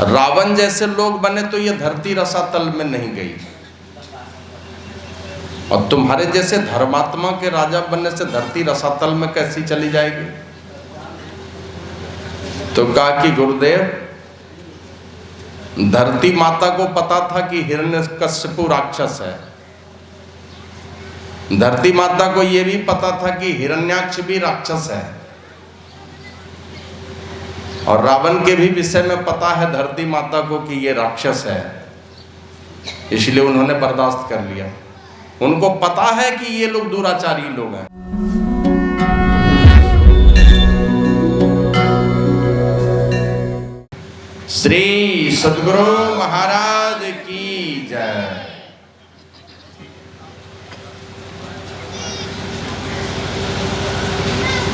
रावण जैसे लोग बने तो ये धरती रसातल में नहीं गई, और तुम्हारे जैसे धर्मात्मा के राजा बनने से धरती रसातल में कैसी चली जाएगी। तो कहा कि गुरुदेव, धरती माता को पता था कि हिरण्यकश्यपु राक्षस है, धरती माता को यह भी पता था कि हिरण्याक्ष भी राक्षस है, और रावण के भी विषय में पता है धरती माता को कि ये राक्षस है, इसलिए उन्होंने बर्दाश्त कर लिया। उनको पता है कि ये लोग दुराचारी लोग हैं। श्री सद्गुरु महाराज की जय।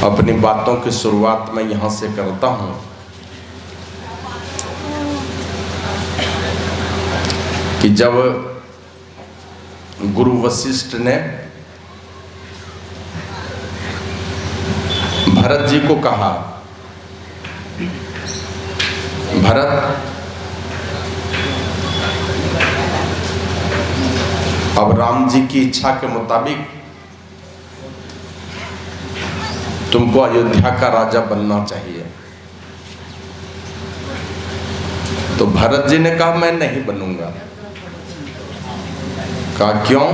अपनी बातों की शुरुआत मैं यहां से करता हूं कि जब गुरु वशिष्ठ ने भरत जी को कहा, भरत, अब राम जी की इच्छा के मुताबिक तुमको अयोध्या का राजा बनना चाहिए। तो भरत जी ने कहा मैं नहीं बनूंगा। कहा क्यों?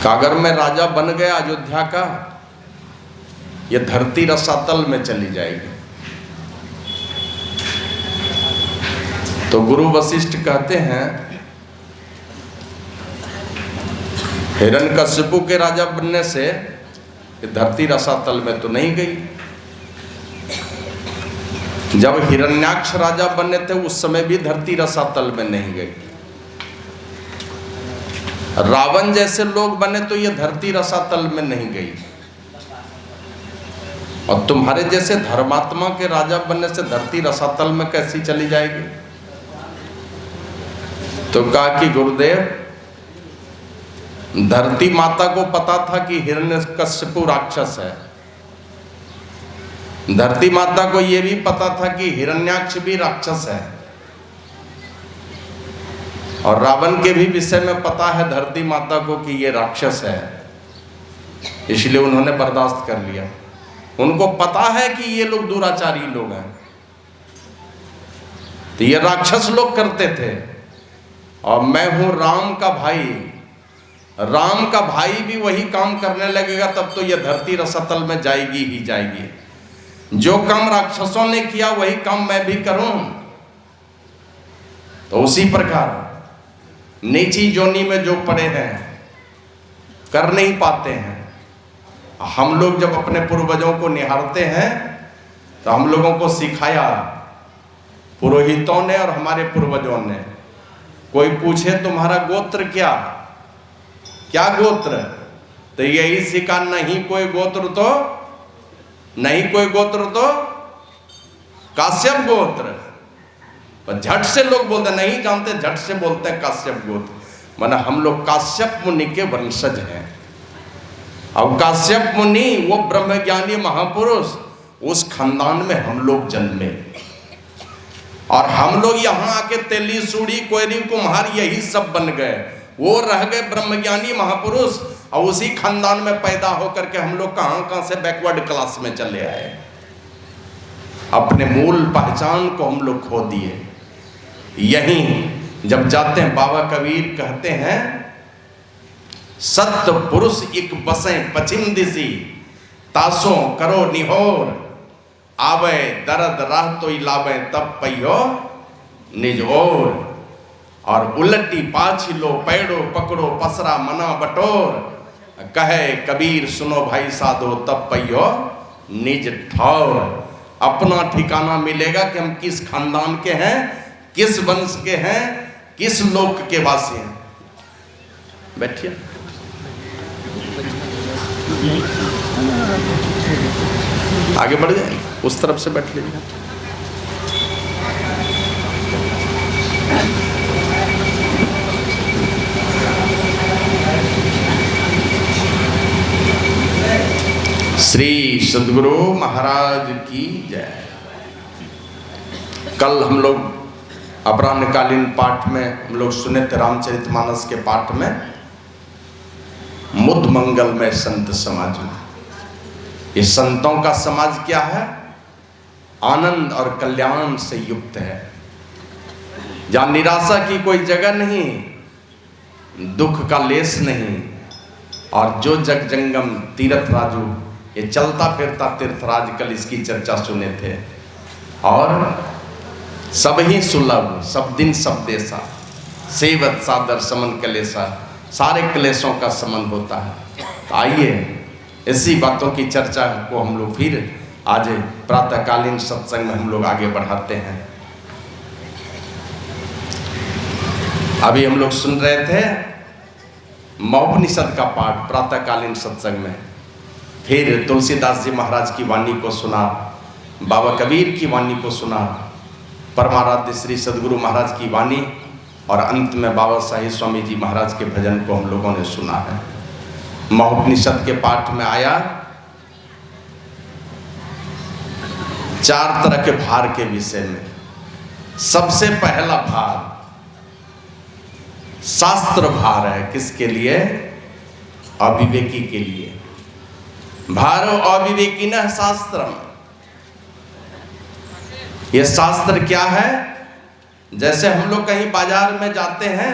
कहा अगर मैं राजा बन गया अयोध्या का, ये धरती रसातल में चली जाएगी। तो गुरु वशिष्ठ कहते हैं हिरण्यकश्यपु के राजा बनने से धरती रसातल में तो नहीं गई। जब हिरण्याक्ष राजा बने थे उस समय भी धरती रसातल में नहीं गई। रावण जैसे लोग बने तो ये धरती रसातल में नहीं गई, और तुम्हारे जैसे धर्मात्मा के राजा बनने से धरती रसातल में कैसी चली जाएगी। तो कहा कि गुरुदेव, धरती माता को पता था कि हिरण्यकश्यपु राक्षस है, धरती माता को यह भी पता था कि हिरण्याक्ष भी राक्षस है, और रावण के भी विषय में पता है धरती माता को कि ये राक्षस है, इसलिए उन्होंने बर्दाश्त कर लिया। उनको पता है कि ये लोग दुराचारी लोग हैं, तो ये राक्षस लोग करते थे, और मैं हूं राम का भाई, राम का भाई भी वही काम करने लगेगा तब तो ये धरती रसातल में जाएगी ही जाएगी। जो काम राक्षसों ने किया वही काम मैं भी करूं, तो उसी प्रकार नीची जोनी में जो पड़े हैं कर नहीं पाते हैं। हम लोग जब अपने पूर्वजों को निहारते हैं तो हम लोगों को सिखाया पुरोहितों ने और हमारे पूर्वजों ने। कोई पूछे तुम्हारा गोत्र क्या, क्या गोत्र, तो यही सिखा, नहीं कोई गोत्र तो, नहीं कोई गोत्र तो काश्यप गोत्र। पर झट से लोग बोलते नहीं जानते, झट से बोलते हैं काश्यप गोत्र, माना हम लोग काश्यप मुनि के वंशज हैं। अब काश्यप मुनि वो ब्रह्मज्ञानी महापुरुष, उस खानदान में हम लोग जन्मे, और हम लोग यहाँ आके तेली सूड़ी कोयरी कुम्हार यही सब बन गए। वो रह गए ब्रह्मज्ञानी महापुरुष, और उसी खानदान में पैदा होकर के हम लोग कहाँ से बैकवर्ड क्लास में चले आए। अपने मूल पहचान को हम लोग खो दिए। यहीं जब जाते हैं बाबा कबीर कहते हैं सत्य पुरुष एक बसे पश्चिम दिशी, तासों करो निहोर, आवे दर्द राह तो लावे तब पहियो निज ओर, और उलटी पाछी लो पैड़ो पकड़ो पसरा मना बटोर, कहे कबीर सुनो भाई साधो तब पहियो निज ठौर। अपना ठिकाना मिलेगा कि हम किस खानदान के हैं, किस वंश के हैं, किस लोक के वासी हैं। बैठिए, आगे बढ़ जाए, उस तरफ से बैठ लीजिए। श्री सद्गुरु महाराज की जय। कल हम लोग अपराह्नकालीन पाठ में हम लोग सुने थे रामचरितमानस के पाठ में मुद मंगलमय संत समाज में। ये संतों का समाज क्या है? आनंद और कल्याण से युक्त है, जहाँ निराशा की कोई जगह नहीं, दुख का लेस नहीं, और जो जग जंगम तीर्थ राजू, ये चलता फिरता तीर्थराज, कल इसकी चर्चा सुने थे। और सब ही सुलभ, सब दिन सब देशा, सेवत सादर समन कलेसा, सारे क्लेशों का समन होता है। तो आइए इसी बातों की चर्चा को हम लोग फिर आज प्रातःकालीन सत्संग में हम लोग आगे बढ़ाते हैं। अभी हम लोग सुन रहे थे महोपनिषद का पाठ प्रातःकालीन सत्संग में, फिर तुलसीदास जी महाराज की वाणी को सुना, बाबा कबीर की वाणी को सुना, परमाराध्य श्री सद्गुरु महाराज की वाणी, और अंत में बाबा साहिब स्वामी जी महाराज के भजन को हम लोगों ने सुना है। महोपनिषद के पाठ में आया 4 तरह के भार के विषय में। सबसे पहला भार शास्त्र भार है। किसके लिए? अविवेकी के लिए। भारो अविवेकी न शास्त्रम। ये शास्त्र क्या है? जैसे हम लोग कहीं बाजार में जाते हैं,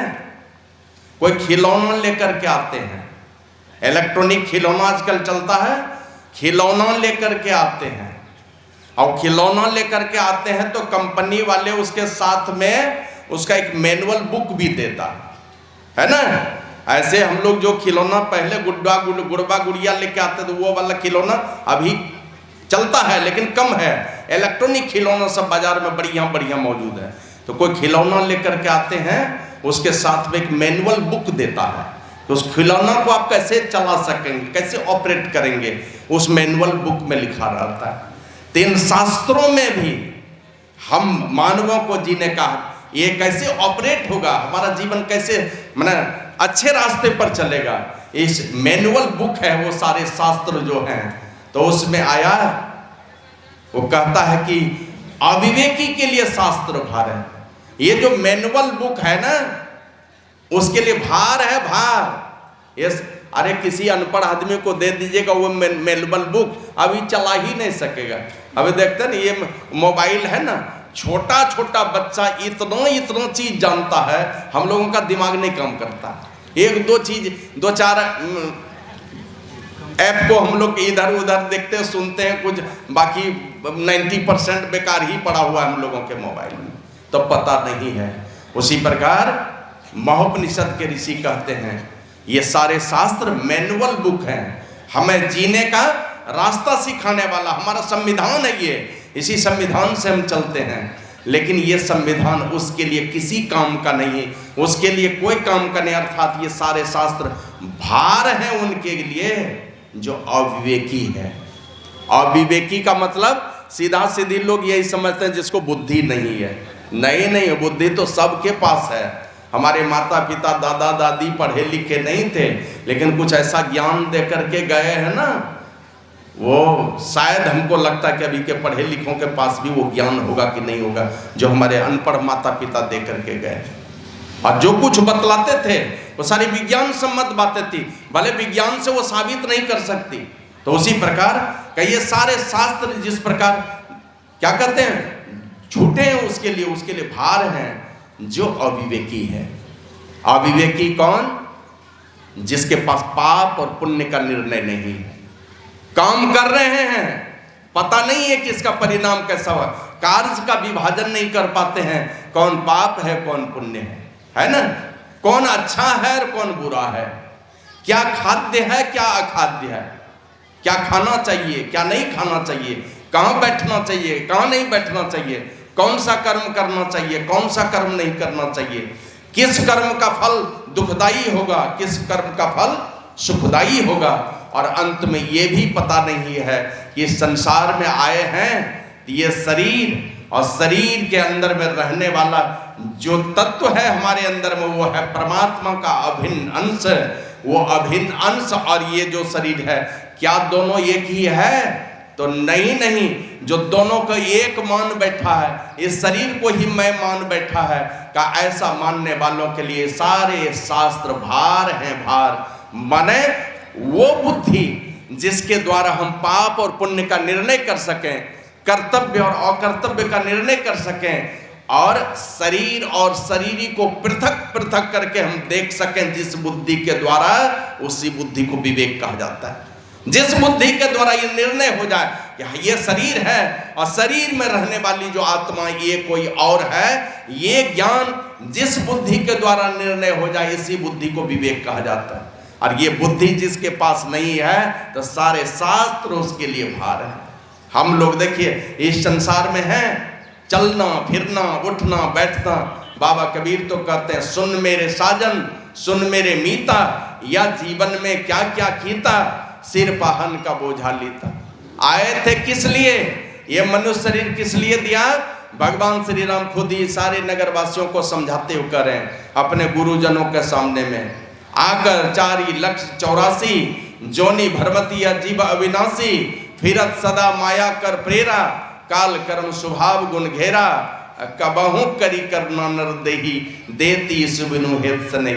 कोई खिलौना लेकर के आते हैं, इलेक्ट्रॉनिक खिलौना आजकल चलता है, खिलौना लेकर के आते हैं, और खिलौना लेकर के आते हैं तो कंपनी वाले उसके साथ में उसका एक मैनुअल बुक भी देता है ना। ऐसे हम लोग जो खिलौना पहले गुड़बा गुड़िया लेके आते थे, वो वाला खिलौना अभी चलता है लेकिन कम है। इलेक्ट्रॉनिक खिलौना सब बाजार में बढ़िया बढ़िया मौजूद है। तो कोई खिलौना लेकर के आते हैं, उसके साथ में एक मैनुअल बुक देता है, तो उस खिलौना को आप कैसे चला सकेंगे, कैसे ऑपरेट करेंगे, उस मैनुअल बुक में लिखा रहता है। तो इन शास्त्रों में भी हम मानवों को जीने का, ये कैसे ऑपरेट होगा, हमारा जीवन कैसे माने अच्छे रास्ते पर चलेगा, इस मैनुअल बुक है वो सारे शास्त्र जो हैं। तो उसमें आया, वो कहता है कि अविवेकी के लिए शास्त्र भार है। ये जो मैनुअल बुक है ना, उसके लिए भार है, भार। ये अरे किसी अनपढ़ आदमी को दे दीजिएगा वो मैनुअल बुक, अभी चला ही नहीं सकेगा। अभी देखते हैं ना, ये मोबाइल है ना, छोटा छोटा बच्चा इतना चीज जानता है, हम लोगों का दिमाग नहीं काम करता। 1-2 चीज, 2-4 ऐप को हम लोग इधर उधर देखते हैं, सुनते हैं कुछ, बाकी 90% बेकार ही पड़ा हुआ है हम लोगों के मोबाइल में, तो पता नहीं है। उसी प्रकार महोपनिषद के ऋषि कहते हैं ये सारे शास्त्र मैनुअल बुक हैं, हमें जीने का रास्ता सिखाने वाला हमारा संविधान है ये, इसी संविधान से हम चलते हैं। लेकिन ये संविधान उसके लिए किसी काम का नहीं, उसके लिए कोई काम का नहीं। अर्थात ये सारे शास्त्र भार हैं उनके लिए जो अविवेकी है। अविवेकी का मतलब सीधा सीधी लोग यही समझते हैं जिसको बुद्धि नहीं है। नहीं, बुद्धि तो सबके पास है। हमारे माता पिता दादा दादी पढ़े लिखे नहीं थे, लेकिन कुछ ऐसा ज्ञान दे करके गए हैं ना, वो शायद हमको लगता है कि अभी के पढ़े लिखों के पास भी वो ज्ञान होगा कि नहीं होगा जो हमारे अनपढ़ माता पिता दे करके गए। और जो कुछ बतलाते थे वो सारी विज्ञान सम्मत बातें थी, भले विज्ञान से वो साबित नहीं कर सकती। तो उसी प्रकार का ये सारे शास्त्र जिस प्रकार क्या कहते हैं झूठे हैं, उसके लिए भार हैं जो अविवेकी है। अविवेकी कौन? जिसके पास पाप और पुण्य का निर्णय नहीं है। काम कर रहे हैं, पता नहीं है कि इसका परिणाम कैसा हुआ, कार्य का विभाजन नहीं कर पाते हैं, कौन पाप है कौन पुण्य है ना, कौन अच्छा है और कौन बुरा है, क्या खाद्य है क्या अखाद्य है, क्या खाना चाहिए क्या नहीं खाना चाहिए, कहाँ बैठना चाहिए कहाँ नहीं बैठना चाहिए, कौन सा कर्म करना चाहिए कौन सा कर्म नहीं करना चाहिए, किस कर्म का फल दुखदाई होगा किस कर्म का फल सुखदाई होगा। और अंत में ये भी पता नहीं है कि संसार में आए हैं ये शरीर, और शरीर के अंदर में रहने वाला जो तत्व है हमारे अंदर में वो है परमात्मा का अभिन्न अंश। वो अभिन्न अंश और ये जो शरीर है क्या दोनों एक ही है? तो नहीं नहीं, जो दोनों को एक मान बैठा है, इस शरीर को ही मैं मान बैठा है, का ऐसा मानने वालों के लिए सारे शास्त्र भार हैं, भार। माने वो बुद्धि जिसके द्वारा हम पाप और पुण्य का निर्णय कर सकें, कर्तव्य और अकर्तव्य का निर्णय कर सकें, और शरीर और शरीरी को पृथक पृथक करके हम देख सकें, जिस बुद्धि के द्वारा, उसी बुद्धि को विवेक कहा जाता है। जिस बुद्धि के द्वारा ये निर्णय हो जाए कि ये शरीर है और शरीर में रहने वाली जो आत्मा ये कोई और है, ये ज्ञान जिस बुद्धि के द्वारा निर्णय हो जाए, इसी बुद्धि को विवेक कहा जाता है। और ये बुद्धि जिसके पास नहीं है, तो सारे शास्त्र उसके लिए भार है। हम लोग देखिए इस संसार में हैं, चलना फिरना उठना बैठना। बाबा कबीर तो कहते हैं, सुन मेरे साजन सुन मेरे मीता, या जीवन में क्या क्या कीता, सिर पाहन का बोझा लीता। आए थे किस लिए, ये मनुष्य शरीर किस लिए दिया? भगवान श्री राम खुद ही सारे नगरवासियों को समझाते हुए कह रहे हैं अपने गुरुजनों के सामने में, आकर 4,84 जोनी भरमती अजीब अविनाशी, फिरत सदा माया कर प्रेरा, काल कर्म स्वभाव गुण घेरा, कबहू करी करना नर देही, देती सुबिनु हेत सने।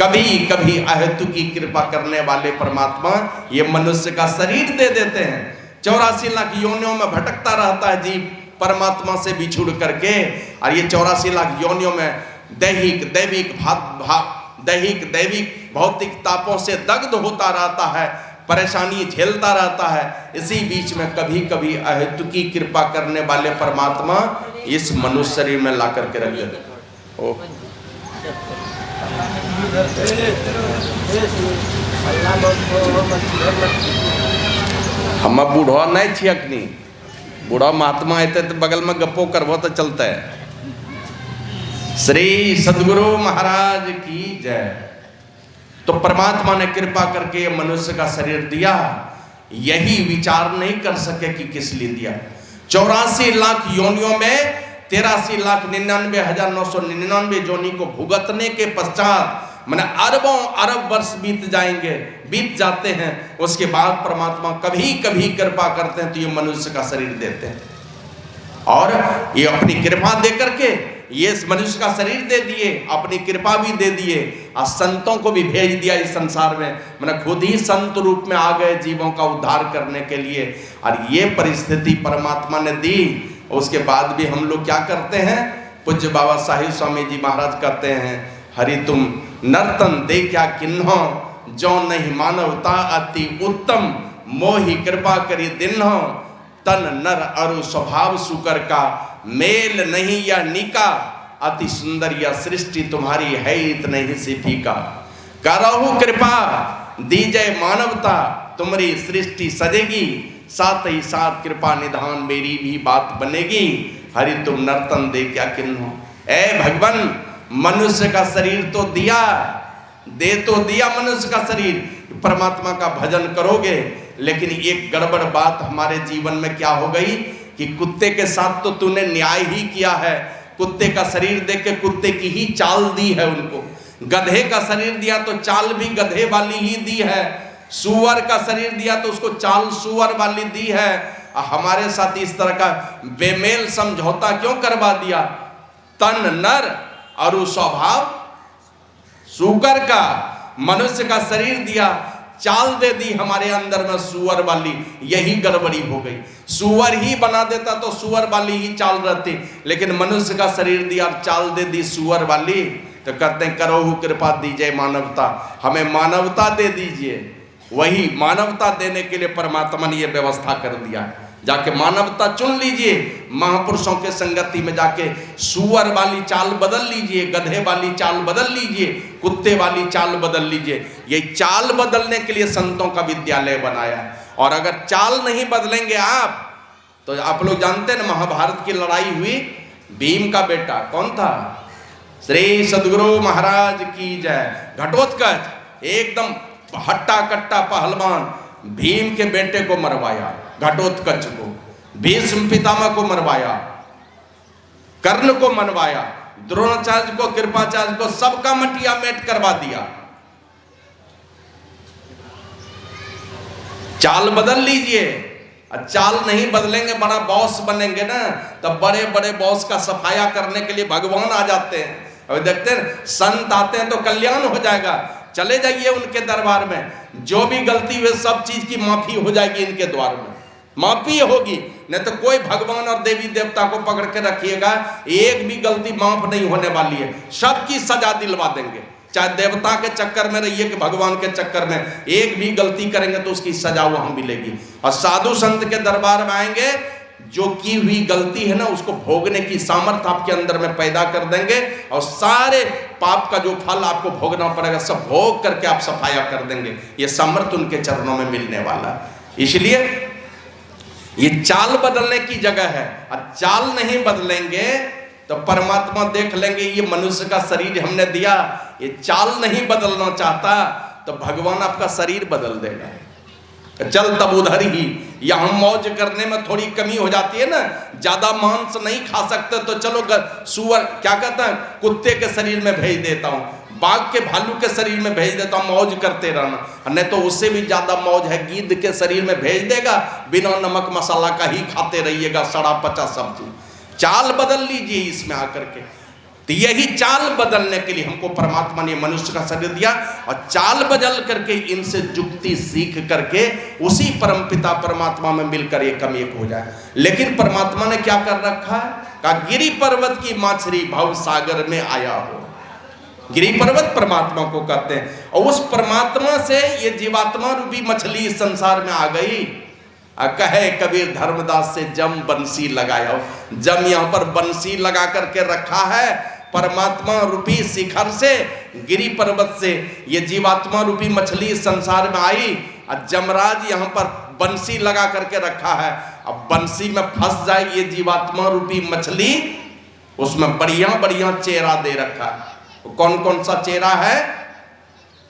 कभी कभी अहेतु की कृपा करने वाले परमात्मा ये मनुष्य का शरीर दे देते हैं। 84 लाख योनियों में भटकता रहता है जीव परमात्मा से बिछुड़ करके, और ये 84 लाख योनियों में दैहिक दैविक भौतिक तापों से दग्ध होता रहता है, परेशानी झेलता रहता है। इसी बीच में कभी कभी अहेतु की कृपा करने वाले परमात्मा इस मनुष्य शरीर में ला करके रख देते। हम बूढ़ा नहीं छियकनी, बूढ़ा महात्मा आते तो बगल में गप्पो करबो तो चलता है। श्री सदगुरु महाराज की जय। तो परमात्मा ने कृपा करके मनुष्य का शरीर दिया, यही विचार नहीं कर सके कि किस लिए दिया। 84 लाख योनियों में 83,99,999 जोनी को भुगतने के पश्चात, माने अरबों अरब वर्ष बीत जाते हैं, उसके बाद परमात्मा कभी कभी कृपा करते हैं तो ये मनुष्य का शरीर देते हैं। और ये अपनी कृपा दे करके ये इस मनुष्य का शरीर दे दिए, अपनी कृपा भी दे दिए, और संतों को भी भेज दिया इस संसार में। मैंने खुद ही संत रूप में आ गए जीवों का उद्धार करने के लिए। और ये परिस्थिति परमात्मा ने दी। उसके बाद भी हम लोग क्या करते हैं? पूज्य बाबा साहिब स्वामी जी महाराज कहते हैं, हरि तुम नर्तन दे क्या किन्हो, जो नहीं मानवता अति उत्तम, मोहि कृपा करी दिन्हो, तन नर अरु स्वभाव सुकर का, मेल नहीं या निका, अति सुंदर या सृष्टि तुम्हारी है इतने ही सी फीका। करहु कृपा दीजय मानवता, तुम्हारी सृष्टि सजेगी, साथ ही साथ कृपा निधान मेरी भी बात बनेगी। हरि तुम नर्तन दे क्या किन्हो। ए भगवान, मनुष्य का शरीर तो दिया, दे तो दिया मनुष्य का शरीर, परमात्मा का भजन करोगे, लेकिन एक गड़बड़ बात हमारे जीवन में क्या हो गई कि कुत्ते के साथ तो तूने न्याय ही किया है। कुत्ते का शरीर देख के कुत्ते की ही चाल दी है उनको। गधे का शरीर दिया तो चाल भी गधे वाली ही दी है। सुअर का शरीर दिया तो उसको चाल सुअर वाली दी है। हमारे साथ इस तरह का बेमेल समझौता क्यों करवा दिया? तन नर और स्वभाव सुकर का, मनुष्य का शरीर दिया, चाल दे दी हमारे अंदर में सुअर वाली। यही गड़बड़ी हो गई। सुअर ही बना देता तो सुअर वाली ही चाल रहती, लेकिन मनुष्य का शरीर दिया, चाल दे दी सुअर वाली। तो कहते हैं करो कृपा दीजिए मानवता, हमें मानवता दे दीजिए। वही मानवता देने के लिए परमात्मा ने यह व्यवस्था कर दिया। जाके मानवता चुन लीजिए, महापुरुषों के संगति में जाके सुअर वाली चाल बदल लीजिए, गधे वाली चाल बदल लीजिए, कुत्ते वाली चाल बदल लीजिए। ये चाल बदलने के लिए संतों का विद्यालय बनाया। और अगर चाल नहीं बदलेंगे आप, तो आप लोग जानते हैं ना, महाभारत की लड़ाई हुई, भीम का बेटा कौन था? श्री सदगुरु महाराज की जय। घटोत्कच एकदम हट्टा कट्टा पहलवान भीम के बेटे को मरवाया, घटोत्कच को, भीष्म पितामह को मरवाया, कर्ण को मरवाया, द्रोणाचार्य को, कृपाचार्य को, सबका मटिया मेट करवा दिया। चाल बदल लीजिए। चाल नहीं बदलेंगे, बड़ा बॉस बनेंगे ना, तब बड़े बड़े बॉस का सफाया करने के लिए भगवान आ जाते हैं। अभी देखते हैं संत आते हैं तो कल्याण हो जाएगा, चले जाइए उनके दरबार में, जो भी गलती हुई सब चीज की माफी हो जाएगी, इनके द्वार में माफी होगी। नहीं तो कोई भगवान और देवी देवता को पकड़ के रखिएगा, एक भी गलती माफ नहीं होने वाली है, सबकी सजा दिलवा देंगे। चाहे देवता के चक्कर में रहिए कि भगवान के चक्कर में, एक भी गलती करेंगे तो उसकी सजा वहां मिलेगी। और साधु संत के दरबार में आएंगे, जो की हुई गलती है ना उसको भोगने की सामर्थ्य आपके अंदर में पैदा कर देंगे, और सारे पाप का जो फल आपको भोगना पड़ेगा सब भोग करके आप सफाया कर देंगे। ये सामर्थ्य उनके चरणों में मिलने वाला है। इसलिए ये चाल बदलने की जगह है, और चाल नहीं बदलेंगे तो परमात्मा देख लेंगे ये मनुष्य का शरीर हमने दिया, ये चाल नहीं बदलना चाहता तो भगवान आपका शरीर बदल देगा। चल तब उधर ही, यहां मौज करने में थोड़ी कमी हो जाती है ना, ज्यादा मांस नहीं खा सकते तो चलो सुअर क्या कहता है, कुत्ते के शरीर में भेज देता हूं, बाघ के भालू के शरीर में भेज देता हूं, मौज करते रहना। नहीं तो उससे भी ज्यादा मौज है, गिद्ध के शरीर में भेज देगा, बिना नमक मसाला का ही खाते रहिएगा, सड़ा पचा सब्जी। चाल बदल लीजिए इसमें आकर के। तो यही चाल बदलने के लिए हमको परमात्मा ने मनुष्य का शरीर दिया, और चाल बदल करके इनसे जुक्ति सीख करके उसी परमपिता परमात्मा में मिलकर एक कम एक हो जाए। लेकिन परमात्मा ने क्या कर रखा है, कहा गिरि पर्वत की माछरी भव सागर में आया हो। गिरि पर्वत परमात्मा को कहते हैं, और उस परमात्मा से ये जीवात्मा रूपी मछली इस संसार में आ गई। कहे कबीर धर्मदास से जम बंसी लगाया, जम यहाँ पर बंसी लगा करके रखा है परमात्मा रूपी शिखर से, गिरि पर्वत से ये जीवात्मा रूपी मछली इस संसार में आई, और जमराज यहाँ पर बंसी लगा करके रखा है। अब बंसी में फंस जाए ये जीवात्मा रूपी मछली, उसमें बढ़िया बढ़िया चेहरा दे रखा है। कौन कौन सा चेहरा है?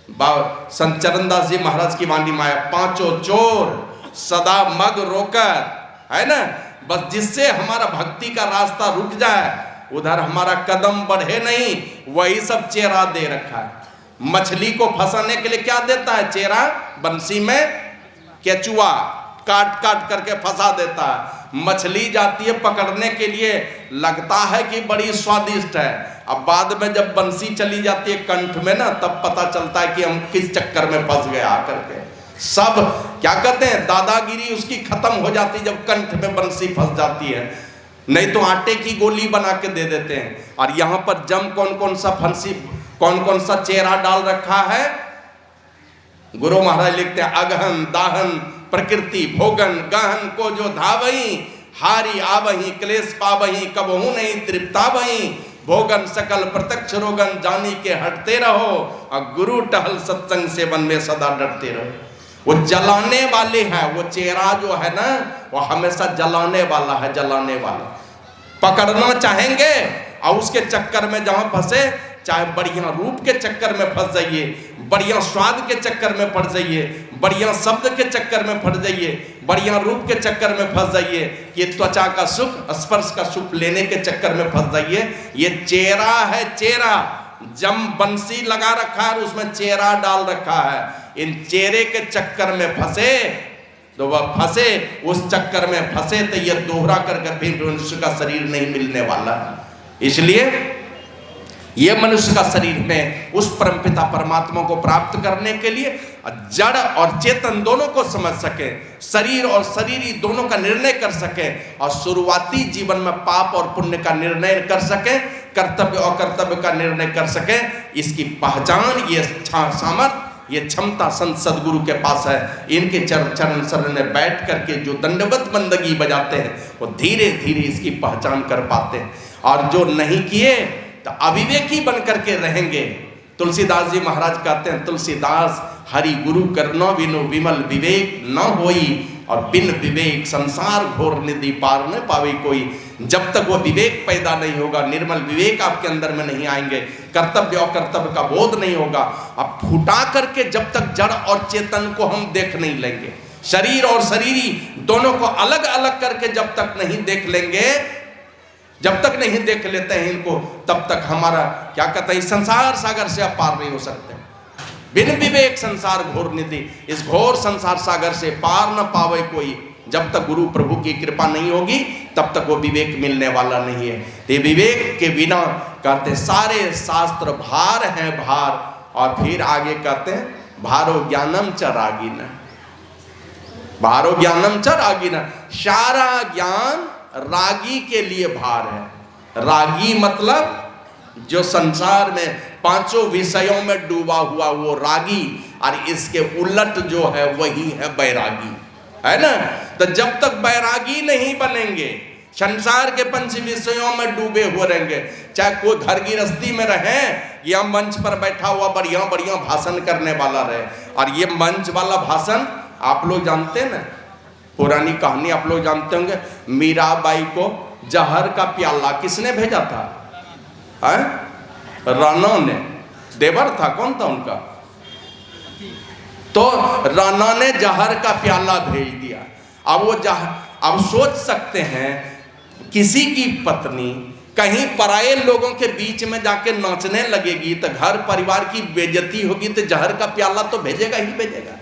संत चरणदास जी महाराज की वाणी माया, पांचों चोर सदा मग रोकर, है ना, बस जिससे हमारा भक्ति का रास्ता रुक जाए, उधर हमारा कदम बढ़े नहीं, वही सब चेहरा दे रखा है। मछली को फंसाने के लिए क्या देता है चेहरा? बंसी में केचुआ काट काट करके फंसा देता है। मछली जाती है पकड़ने के लिए, लगता है कि बड़ी स्वादिष्ट है, अब बाद में जब बंसी चली जाती है कंठ में ना, तब पता चलता है कि हम किस चक्कर में फंस गए आकर के। सब क्या कहते हैं, दादागिरी उसकी खत्म हो जाती जब कंठ में बंसी फंस जाती है, नहीं तो आटे की गोली बना के दे देते हैं। और यहाँ पर जम कौन कौन सा फंसी, कौन कौन सा चेहरा डाल रखा है? गुरु महाराज लिखते हैं, अगहन दाहन प्रकृति भोगन गहन को जो धावही, हारी आवही क्लेश पावही कबहू नहीं तृप्तावही, भोगन सकल प्रत्यक्ष रोगन जानी के हटते रहो, और गुरु टहल सत्संग सेवन में सदा डरते रहो। वो जलाने वाले हैं, वो चेहरा जो है ना वो हमेशा जलाने वाला है, जलाने वाला। पकड़ना चाहेंगे और उसके चक्कर में जहां फंसे, चाहे बढ़िया रूप के चक्कर में फंस जाइए, बढ़िया स्वाद के चक्कर में पड़ जाइए, बढ़िया शब्द के चक्कर में फंस जाइए, बढ़िया रूप के चक्कर में फंस जाइए, ये त्वचा का सुख स्पर्श का सुख लेने के चक्कर में फंस जाइए। ये चेहरा है, चेहरा जम बंसी लगा रखा है, उसमें चेहरा डाल रखा है। इन चेहरे के चक्कर में फंसे तो वह फंसे, उस चक्कर में फंसे तो ये दोहरा करके फिर मनुष्य का शरीर नहीं मिलने वाला। इसलिए ये मनुष्य का शरीर में उस परमपिता परमात्मा को प्राप्त करने के लिए जड़ और चेतन दोनों को समझ सके, शरीर और शरीरी दोनों का निर्णय कर सके, और शुरुआती जीवन में पाप और पुण्य का निर्णय कर सके, कर्तव्य और कर्तव्य का निर्णय कर सके। इसकी पहचान, ये सामर्थ्य, ये क्षमता संत सदगुरु के पास है। इनके चरण शरण में बैठ करके जो दंडवत बंदगी बजाते हैं वो धीरे धीरे इसकी पहचान कर पाते हैं, और जो नहीं किए तो अविवेकी बन करके रहेंगे। तुलसीदास जी महाराज कहते हैं, तुलसीदास हरि गुरु करनो बिनु विमल विवेक न होई, और बिन विवेक संसार घोर निधि पार न पावे कोई। जब तक वो विवेक पैदा नहीं होगा, निर्मल विवेक आपके अंदर में नहीं आएंगे, कर्तव्य और कर्तव्य का बोध नहीं होगा, अब फुटा करके जब तक जड़ और चेतन को हम देख नहीं लेंगे, शरीर और शरीरी दोनों को अलग अलग करके जब तक नहीं देख लेंगे, जब तक नहीं देख लेते हैं इनको, तब तक हमारा क्या कहते हैं, संसार सागर से आप पार नहीं हो सकते। बिन विवेक संसार घोर निधि, इस घोर संसार सागर से पार न पावे कोई। जब तक गुरु प्रभु की कृपा नहीं होगी तब तक वो विवेक मिलने वाला नहीं है। तो विवेक के बिना कहते सारे शास्त्र भार हैं भार, और फिर आगे कहते हैं भारो ज्ञानम च रागिना, भारो ज्ञानम च रागिना, सारा ज्ञान रागी के लिए भार है। रागी मतलब जो संसार में पांचों विषयों में डूबा हुआ वो रागी, और इसके उलट जो है वही है बैरागी, है ना। तो जब तक बैरागी नहीं बनेंगे, संसार के पंच विषयों में डूबे हुए रहेंगे, चाहे कोई घर गृहस्थी में रहे या मंच पर बैठा हुआ बढ़िया बढ़िया भाषण करने वाला रहे। और ये मंच वाला भाषण आप लोग जानते हैं ना, पुरानी कहानी आप लोग जानते होंगे, मीराबाई को जहर का प्याला किसने भेजा था? राणा ने, देवर था, कौन था उनका? तो राणा ने जहर का प्याला भेज दिया। अब वो अब सोच सकते हैं किसी की पत्नी कहीं पराये लोगों के बीच में जाके नाचने लगेगी तो घर परिवार की बेइज्जती होगी, तो जहर का प्याला तो भेजेगा ही भेजेगा।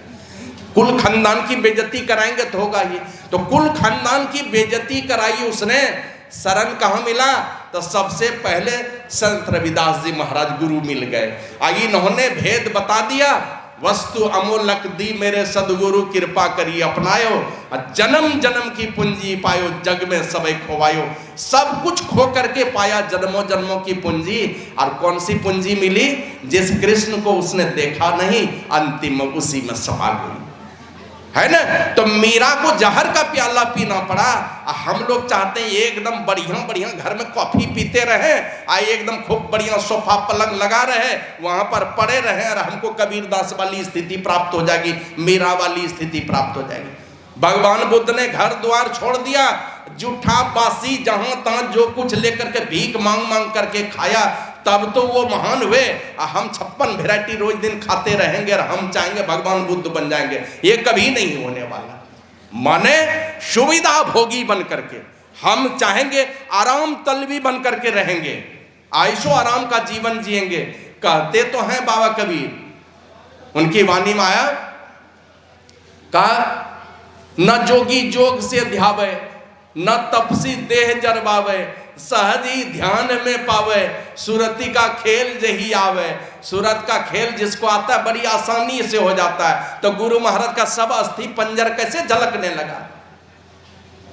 कुल खानदान की बेइज्जती कराएंगे तो होगा ही। तो कुल खानदान की बेइज्जती कराई उसने, शरण कहाँ मिला? तो सबसे पहले संत रविदास जी महाराज गुरु मिल गए। आई इन्होंने भेद बता दिया, वस्तु अमोलक दी मेरे सदगुरु कृपा करी अपनायो, जन्म जन्म की पूंजी पायो जग में सबे खोवायो। सब कुछ खो करके पाया जन्मों जन्मों की पूंजी। और कौन सी पूंजी मिली? जिस कृष्ण को उसने देखा नहीं, अंतिम उसी में समा गई, है ना। तो मीरा को जहर का प्याला पीना पड़ा। हम लोग चाहते हैं एकदम बढ़िया बढ़िया घर में कॉफी पीते रहे, एकदम खूब बढ़िया सोफा पलंग लगा रहे, वहां पर पड़े रहे, और हमको कबीरदास वाली स्थिति प्राप्त हो जाएगी, मीरा वाली स्थिति प्राप्त हो जाएगी। भगवान बुद्ध ने घर द्वार छोड़ दिया, जूठा बासी जहां तहां जो कुछ लेकर के भीख मांग मांग करके खाया, तब तो वो महान हुए। हम 56 वैरायटी रोज दिन खाते रहेंगे और हम चाहेंगे भगवान बुद्ध बन जाएंगे, ये कभी नहीं होने वाला। माने सुविधा भोगी बन करके हम चाहेंगे, आराम तलबी बन करके रहेंगे, आयशो आराम का जीवन जिएंगे। कहते तो हैं बाबा कबीर, उनकी वाणी में आया, कहा न जोगी जोग से ध्यावे, न तपसी देह जरबावे, सहजी ध्यान में पावे, सुरती का खेल जही आवे। सूरत का खेल जिसको आता है बड़ी आसानी से हो जाता है। तो गुरु महाराज का सब अस्थि पंजर कैसे झलकने लगा।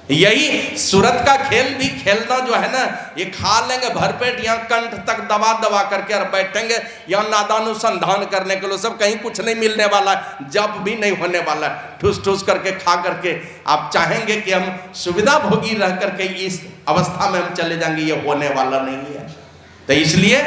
यही सूरत का खेल भी खेलना जो है ना, ये खा लेंगे भरपेट, यहाँ कंठ तक दबा दबा करके और बैठेंगे यहाँ नादानुसंधान करने के लिए, सब कहीं कुछ नहीं मिलने वाला है, जब भी नहीं होने वाला है, ठूस ठूस करके खा करके। आप चाहेंगे कि हम सुविधा भोगी रह करके इस अवस्था में हम चले जाएंगे, ये होने वाला नहीं है। तो इसलिए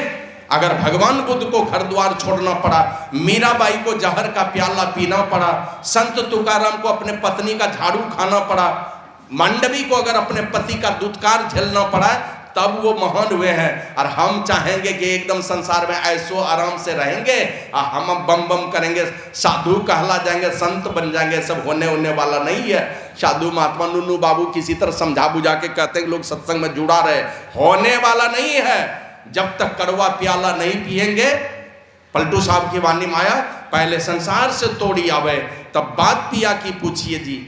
अगर भगवान बुद्ध को घर द्वार छोड़ना पड़ा, मीराबाई को जहर का प्याला पीना पड़ा, संत तुकाराम को अपने पत्नी का झाड़ू खाना पड़ा, मांडवी को अगर अपने पति का दुत्कार झेलना पड़ा, तब वो महान हुए हैं। और हम चाहेंगे कि एकदम संसार में ऐसो आराम से रहेंगे, हम बम बम करेंगे, साधु कहला जाएंगे, संत बन जाएंगे, सब होने वाला नहीं है। साधु महात्मा नुन्नू बाबू किसी तरह समझा बुझा के कहते हैं लोग सत्संग में जुड़ा रहे, होने वाला नहीं है। जब तक कड़वा प्याला नहीं पिएंगे, पलटू साहब की वाणी में आया, पहले संसार से तोड़ी आवे तब बात पिया की पूछिए जी,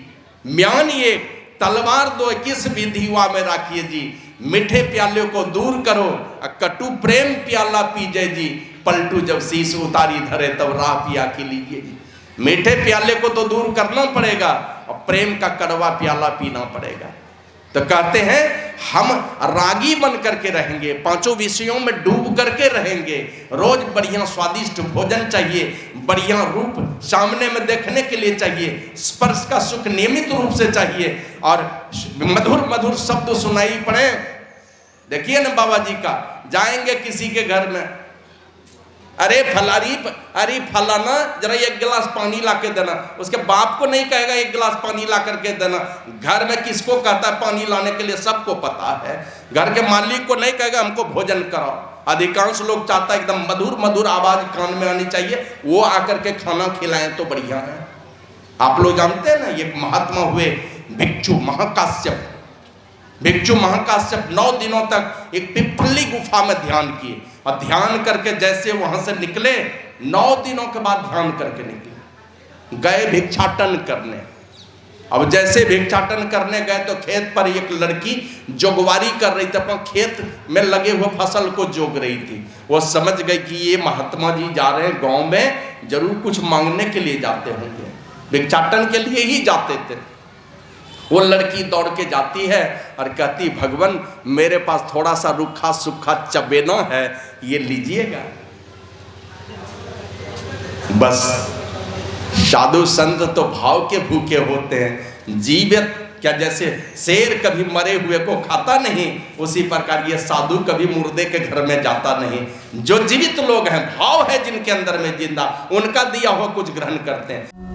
म्यान ये तलवार दो किस विधिवा में राखिए जी, मीठे प्याले को दूर करो, कटु प्रेम प्याला पीजे जी, पलटू जब शीश उतारी धरे तब राह पिया की लीजिए जी। मीठे प्याले को तो दूर करना पड़ेगा और प्रेम का कड़वा प्याला पीना पड़ेगा। तो कहते हैं हम रागी बन करके रहेंगे, पांचों विषयों में डूब करके रहेंगे, रोज बढ़िया स्वादिष्ट भोजन चाहिए, बढ़िया रूप सामने में देखने के लिए चाहिए, स्पर्श का सुख नियमित रूप से चाहिए, और मधुर मधुर शब्द सुनाई पड़े। देखिए ना बाबा जी का, जाएंगे किसी के घर में, अरे फलाना जरा एक गिलास पानी ला के देना, उसके बाप को नहीं कहेगा एक गिलास पानी ला करके देना। घर में किसको कहता है पानी लाने के लिए, सबको पता है। घर के मालिक को नहीं कहेगा हमको भोजन कराओ। अधिकांश लोग चाहता है एकदम मधुर मधुर आवाज कान में आनी चाहिए, वो आकर के खाना खिलाएं तो बढ़िया है। आप लोग जानते हैं ना, ये महात्मा हुए भिक्षु महाकाश्यप। भिक्षु महाकाश्यप 9 दिनों तक एक पिपली गुफा में ध्यान किए, और ध्यान करके जैसे वहां से निकले, 9 दिनों के बाद ध्यान करके निकले, गए भिक्षाटन करने। अब जैसे भिक्षाटन करने गए तो खेत पर एक लड़की जोगवारी कर रही थी, अपना खेत में लगे हुए फसल को जोग रही थी। वो समझ गई कि ये महात्मा जी जा रहे हैं गांव में, जरूर कुछ मांगने के लिए जाते होंगे, भिक्षाटन के लिए ही जाते थे। वो लड़की दौड़ के जाती है और कहती, भगवान मेरे पास थोड़ा सा रूखा सूखा चबेना है, ये लीजिएगा। बस साधु संत तो भाव के भूखे होते हैं। जीवित क्या, जैसे शेर कभी मरे हुए को खाता नहीं, उसी प्रकार ये साधु कभी मुर्दे के घर में जाता नहीं। जो जीवित लोग हैं, भाव है जिनके अंदर में जिंदा, उनका दिया हुआ कुछ ग्रहण करते हैं।